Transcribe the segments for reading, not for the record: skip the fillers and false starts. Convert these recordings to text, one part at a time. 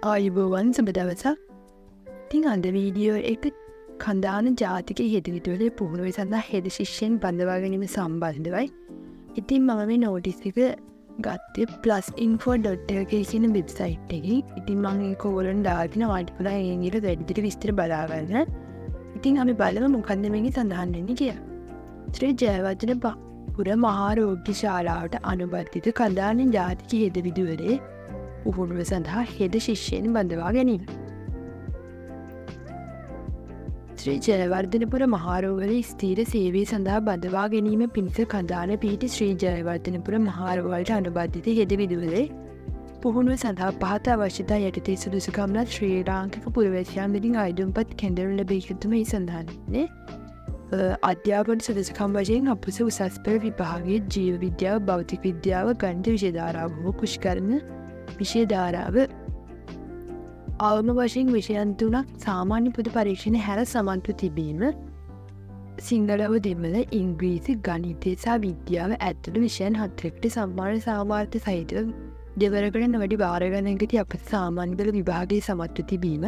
ආයුබෝවන් සුබ දවසක්. ඉතින් අද වීඩියෝ එක කන්දාන ජාතික හෙදවිදුවලේ පුහුණුව සඳහා හෙද ශිෂ්‍යයෙන් බඳවා ගැනීම සම්බන්ධවයි. ඉතින් මම මේ නෝටිස් එක ගත්තේ plusinfo.lk කියන වෙබ්සයිට් එකකින්. ඉතින් මම ඒක ඕගොල්ලන්ට දාගෙන ඔයාලට පුළුවන් ඒ ඊට වැඩිදුර විස්තර බලාගන්න. ඉතින් අපි බලමු මොකක්ද මේකේ සඳහන් වෙන්නේ කියලා. ශ්‍රී ජයවර්ධන පුර මහා රෝග්‍ය ශාලාවට අනුබද්ධිත කන්දාන ජාතික හෙදවිදුවලේ පුහුණුව සඳහා හෙද ශිෂ්‍යයෙන් බඳවා ගැනීම. ශ්‍රී ජයවර්ධනපුර මහාරෝහල ස්ථීර සේවය සඳහා බඳවා ගැනීම පිණිස කඳාන පිහිටි ශ්‍රී ජයවර්ධනපුර මහාරෝහලට අනුබද්ධිත හෙද විදුවලේ පුහුණුව සඳහා පහත අවශ්‍යතා යටතේ සුදුසුකම්ලත් ශ්‍රී ලාංකික පුරවැසියන් වෙතින් අයිදුම්පත් කෙඳවනු ලැබී යුතුමයි සඳහන් වෙන්නේ. අධ්‍යාපන සුදුසුකම් වශයෙන් අපුස උසස් පෙළ විභාගයේ ජීව විද්‍යාව, භෞතික විද්‍යාව, ගණිත විෂය ධාරාව හෝ කුෂ්කර්ම විෂය ධාරාව අවම වශයෙන් විෂයන් 3ක් සාමාන්‍ය පොදු පරීක්ෂණ හැර සමන්ව තිබීම, සිංහල හෝ දෙමළ, ඉංග්‍රීසි, ගණිතය සහ විද්‍යාව ඇතුළු විෂයන් 4කට සම්මාන සාමාර්ථ සහිතව දෙවරකට නොවැඩි වාර ගණනකදී අප සාමාන්‍ය පෙළ විභාගයේ සමත්ව තිබීම.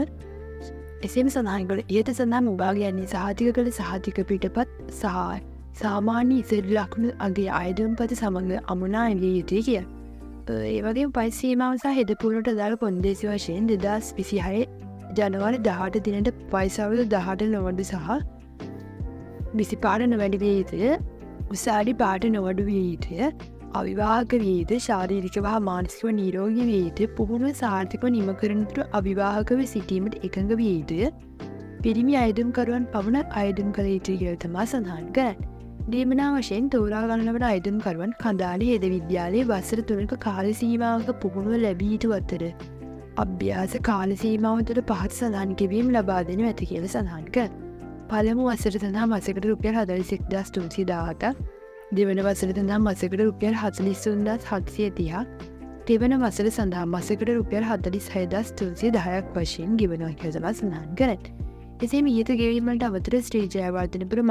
එසේම සඳහන් කළ ඉහත සඳහන් විභාගයන්නේ සහතික කළ සහතික පිටපත් සහ සාමාන්‍ය ඉසරි ලකුණු අගේ අයදුම්පත සමඟ අමුණා විය යුතුයි කිය. ඒවගේ පයිසීමාව සහ හෙදපුරට දාල කොන්දේසි වශයෙන් 2026 ජනවාරි 18 දිනට පයිසවුදු 18 නොවඩු සහ 25 නොවැඩි විය යුතුය. උසාවි පාට නොවඩු විය යුතුය. අවිවාහක විය යුතුය. ශාරීරිකව හා මානසිකව නිරෝගී විය යුතුය. පුහුණුව සාර්ථකව නිම කරන තුරු අවිවාහකව සිටීමට එකඟ විය යුතුය. පිරිමි අයදුම්කරුවන් පමණක් අයදුම් කළ යුතුයි කියලා තමයි සඳහන් කරන්නේ. දීමනා වශයෙන් තෝරා ගන්න ලබන අයදුම්කරුවන් කඳාලි හෙද විද්‍යාලයේ වසර 3ක කාල සීමාවක පුහුණුව ලැබී සිටි අතර අභ්‍යාස කාල සීමාව තුළ පහත සඳහන් කිරීම ලබා දෙනු ඇති කියලා සඳහන් කරනවා. පළමු වසර සඳහා මාසයකට රුපියල් 41317ක්, දෙවන වසර සඳහා මාසයකට රුපියල් 43730ක්, දෙවන වසර සඳහා මාසයකට රුපියල් 46310ක් වශයෙන් ගෙවනවා කියලා තමයි සඳහන් කරන්නේ. එසේම ඊට ගෙවීම වලට අමතරව ශ්‍රී ජයවර්ධනපුර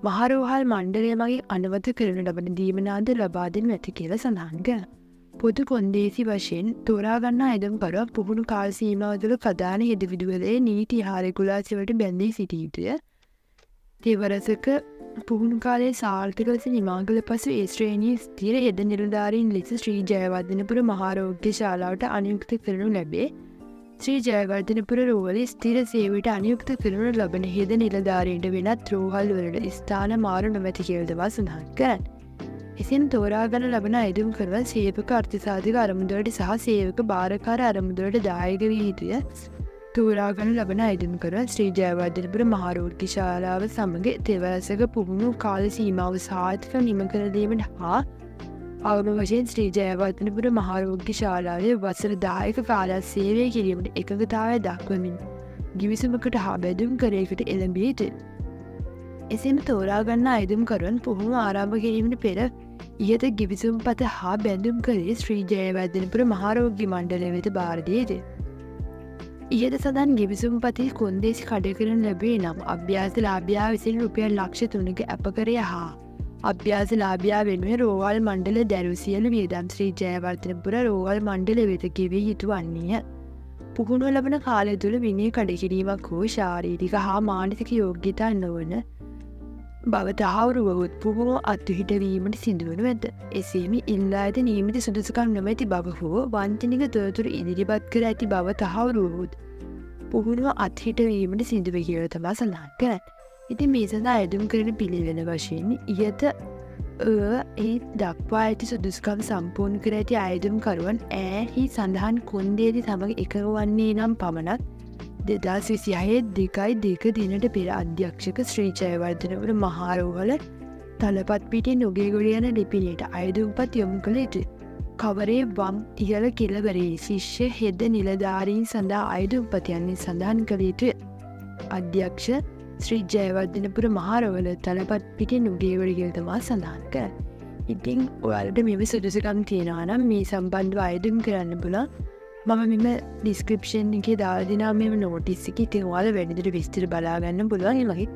මහාරෝහල් මණ්ඩලය මගින් අනුමත කරනු ලබන දීමනාද ලබා දෙනු ඇති කියලා සඳහන් කරනවා. පොදු කොන්දේසි වශයෙන් තෝරා ගන්නා අයදුම්කරුවන් පුහුණු කාල සීමාව තුළ ප්‍රධාන හෙද විදුවලේ නීති හා රෙගුලාසි වලට බැඳී සිටිය යුතුය. තෙවරසක පුහුණු කාලයේ සාර්ථක ලෙස නිමා කළ පසු ඒ ශ්‍රේණියේ ස්ථිර හෙද නිලධාරීන් ලෙස ශ්‍රී ජයවර්ධනපුර මහාරෝග්‍ය ශාලාවට අනුයුක්ත කරනු ලැබේ. ශ්‍රී ජයවර්ධනපුර රෝහලේ ස්ථිර සේවයට අනුයුක්ත කරනු ලබන හෙද නිලධාරීන්ට වෙනත් රෝහල් වලට ස්ථාන මාරු නොමැති කියලා තමයි සඳහන් කරන්නේ. එසේම තෝරා ගන්න ලබන අයදුම්කරුවන් සේවක අර්ථසාධක අරමුදලට සහ සේවක භාරකාර අරමුදලට දායක විය යුතුය. තෝරා ගන්න ලබන අයදුම්කරුවන් ශ්‍රී ජයවර්ධනපුර මහාරෝග්‍ය ශාලාව සමග තෙවරසක පුහුණු කාල සීමාව සාර්ථකව නිම කර දීමට හා අවම වශයෙන් ශ්‍රී ජයවර්ධනපුර මහාරෝග්‍ය ශාලාවේ වසර 10ක කාලයක් සේවය කිරීමට එකඟතාවය දක්වමින් ගිවිසුමකට හා බැඳුම් කරයකට එළඹිය යුතුය. එසේම තෝරා ගන්න අයදුම්කරුවන් පුහුණුව ආරම්භ කිරීමට පෙර ඉහත ගිවිසුම්පත හා බැඳුම් කරේ ශ්‍රී ජයවර්ධනපුර මහාරෝග්‍ය මණ්ඩලය වෙත භාර දිය යුතුය. ඉහත සඳහන් ගිවිසුම්පතේ කොන්දේසි කඩ කරනු ලැබේ නම් අභ්‍යාසලාභියා විසින් රුපියල් ලක්ෂ 3ක අපකරය හා අභ්‍යාසලාභියා වෙනුවෙන් රෝහල් මණ්ඩල දැරූ සියලු වියදම් ශ්‍රී ජයවර්ධනපුර රෝහල් මණ්ඩල වෙත ගෙවිය යුතු වන්නේය. පුහුණුව ලබන කාලය තුළ විනය කඩකිරීමක් හෝ ශාරීරික හා මානසික යෝග්‍යතා නොවන බව තහවුරු වුවහොත් පුහුණුව අත්හිටවීමට සිදුවනු ඇත. එසේම ඉල්ලා ඇති නියමිත සුදුසුකම් නොමැති බව හෝ වංචනික තොරතුරු ඉදිරිපත් කර ඇති බව තහවුරු වුවහොත් පුහුණුව අත්හිටවීමට සිදුවේ කියලා තමයි සඳහන් කරන්නේ. ඉතින් මේ සඳහා අයදුම් කරන පිළිවෙල වශයෙන් ඉහත දක්වා ඇති සුදුසුකම් සම්පූර්ණ කර ඇති අයදුම්කරුවන් ඈහි සඳහන් කොන්දේසි සමග එකඟ වන්නේ නම් පමණක් 2026 දිනට පෙර අධ්‍යක්ෂක ශ්‍රී ජයවර්ධනපුර මහාරෝහල තලපත් පිටින් උගේගොඩ යන ලිපිනයට අයදුම්පත් යොමු කළ යුතුය. කවරේ වම් ඉහළ කෙළවරේ ශිෂ්‍ය හෙද නිලධාරීන් සඳහා අයදුම්පත් යන්නේ සඳහන් කළ යුතුය. අධ්‍යක්ෂ ශ්‍රී ජයවර්ධනපුර මහාරෝහල තලපත් පිටින් උගේගොඩ කියලා තමයි සඳහන් කරන්නේ. ඉතින් ඔයාලට මෙව සුදුසුකම් තියෙනවා නම් මේ සම්බන්ධව අයදුම් කරන්න පුළුවන්. මම මෙම ඩිස්ක්‍රිප්ෂන් එකේ දාලා දෙනවා මෙම නෝටිස් එක. ඉතින් ඔයාලා වැඩිදුර විස්තර බලා ගන්න පුළුවන්. ඒ වගේ